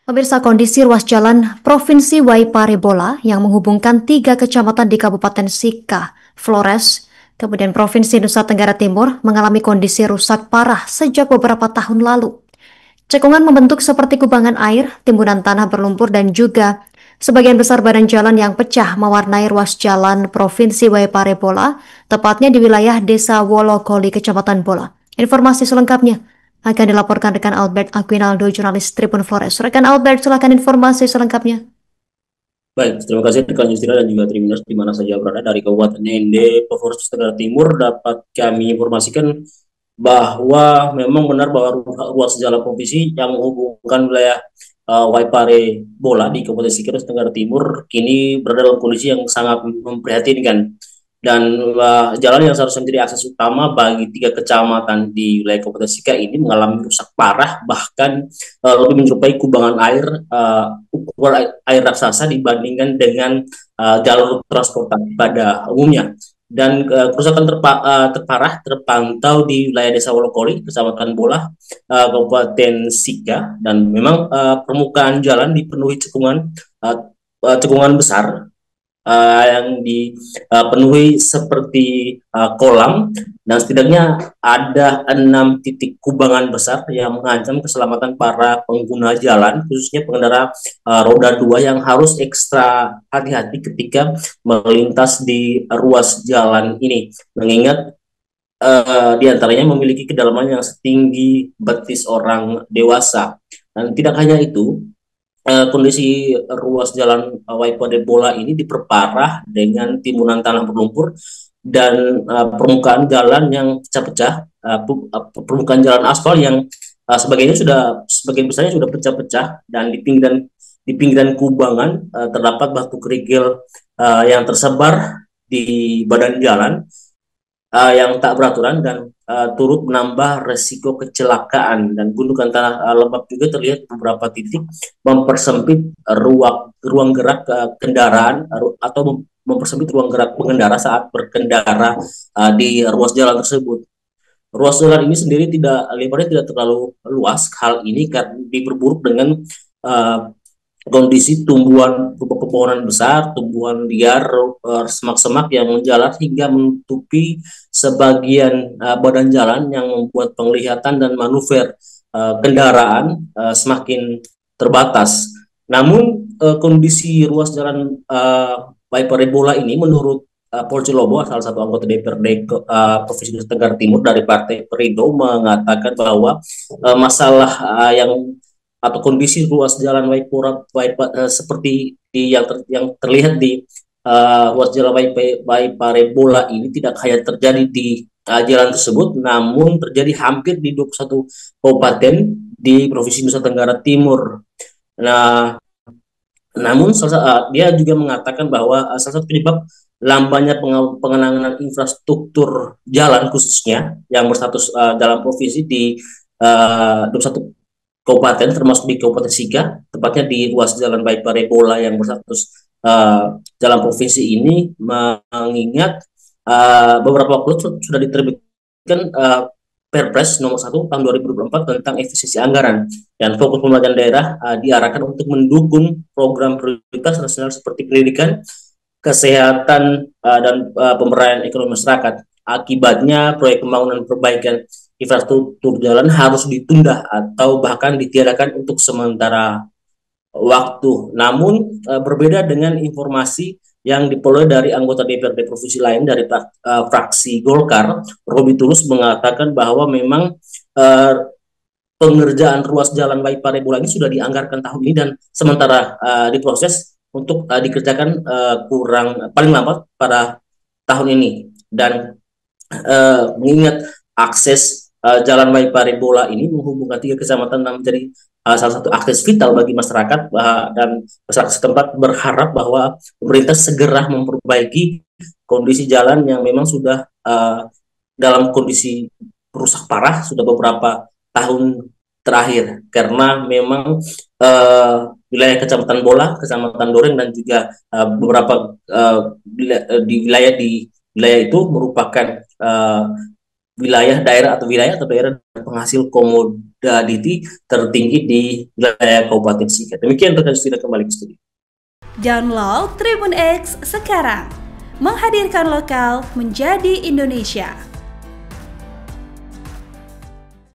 Pemirsa, kondisi ruas jalan Provinsi Waiparebola yang menghubungkan 3 kecamatan di Kabupaten Sika, Flores, kemudian Provinsi Nusa Tenggara Timur mengalami kondisi rusak parah sejak beberapa tahun lalu. Cekungan membentuk seperti kubangan air, timbunan tanah berlumpur dan juga sebagian besar badan jalan yang pecah mewarnai ruas jalan Provinsi Waiparebola, tepatnya di wilayah Desa Wolokoli, Kecamatan Bola. Informasi selengkapnya akan dilaporkan rekan Albert Aquinaldo, jurnalis Tribun Flores. Rekan Albert, silakan informasi selengkapnya. Baik, terima kasih rekan Yusra dan juga Triminas di mana saja berada dari Kabupaten ND, Provinsi Tenggara Timur dapat kami informasikan bahwa memang benar bahwa ruas jalan provinsi yang menghubungkan wilayah Waipare Bola di Kabupaten Sika Tenggara Timur kini berada dalam kondisi yang sangat memprihatinkan dan jalan yang seharusnya menjadi akses utama bagi 3 kecamatan di wilayah Kabupaten Sika ini mengalami rusak parah bahkan lebih menyerupai kubangan air ukuran air raksasa dibandingkan dengan jalur transportasi pada umumnya dan kerusakan terparah terpantau di wilayah Desa Wolokoli, Kecamatan Bola, Kabupaten Sika, dan memang permukaan jalan dipenuhi cekungan besar yang dipenuhi seperti kolam dan setidaknya ada 6 titik kubangan besar yang mengancam keselamatan para pengguna jalan khususnya pengendara roda 2 yang harus ekstra hati-hati ketika melintas di ruas jalan ini mengingat diantaranya memiliki kedalaman yang setinggi betis orang dewasa dan tidak hanya itu kondisi ruas jalan Waipode Bola ini diperparah dengan timbunan tanah berlumpur dan permukaan jalan yang pecah-pecah, permukaan jalan aspal yang sebagian besarnya sudah pecah-pecah dan di pinggiran kubangan terdapat batu kerikil yang tersebar di badan jalan yang tak beraturan dan turut menambah resiko kecelakaan dan gundukan tanah lembab juga terlihat beberapa titik mempersempit ruang gerak kendaraan atau mempersempit ruang gerak pengendara saat berkendara di ruas jalan tersebut. Ruas jalan ini sendiri lebarnya tidak terlalu luas. Hal ini karena diperburuk dengan uh, kondisi tumbuhan pepohonan besar, tumbuhan liar, semak-semak yang menjalar hingga menutupi sebagian badan jalan yang membuat penglihatan dan manuver kendaraan semakin terbatas. Namun kondisi ruas jalan Waiparebola ini menurut Paul Cilobo, salah satu anggota DPRD Provinsi Nusa Tenggara Timur dari Partai Perindo mengatakan bahwa masalah yang atau kondisi ruas jalan seperti yang terlihat di ruas jalan Waiparebola ini tidak hanya terjadi di jalan tersebut, namun terjadi hampir di 21 kabupaten di Provinsi Nusa Tenggara Timur. Nah, namun dia juga mengatakan bahwa salah satu penyebab lambannya pengenangan infrastruktur jalan khususnya yang berstatus dalam provinsi di 21 kabupaten termasuk di Kabupaten Sika, tepatnya di ruas jalan Waiparebola yang berstatus jalan provinsi ini mengingat beberapa waktu sudah diterbitkan Perpres nomor 1 tahun 2024 tentang efisiensi anggaran dan fokus pembangunan daerah diarahkan untuk mendukung program prioritas nasional seperti pendidikan, kesehatan, dan pemberdayaan ekonomi masyarakat. Akibatnya proyek pembangunan perbaikan infrastruktur jalan harus ditunda atau bahkan ditiadakan untuk sementara waktu. Namun berbeda dengan informasi yang diperoleh dari anggota DPRD provinsi lain dari fraksi Golkar, Robi Tulus mengatakan bahwa memang uh, pengerjaan ruas jalan Waiparebola ini sudah dianggarkan tahun ini dan sementara diproses untuk dikerjakan paling lambat pada tahun ini dan mengingat akses Jalan Waiparebola ini menghubungkan 3 kecamatan dan menjadi salah satu akses vital bagi masyarakat dan masyarakat setempat berharap bahwa pemerintah segera memperbaiki kondisi jalan yang memang sudah dalam kondisi rusak parah sudah beberapa tahun terakhir karena memang wilayah Kecamatan Bola, Kecamatan Doreng dan juga beberapa di wilayah itu merupakan wilayah atau daerah penghasil komoditi tertinggi di wilayah Kabupaten Sika. Demikian rekan Yustina, kembali ke studio. Download Tribun X sekarang, menghadirkan lokal menjadi Indonesia.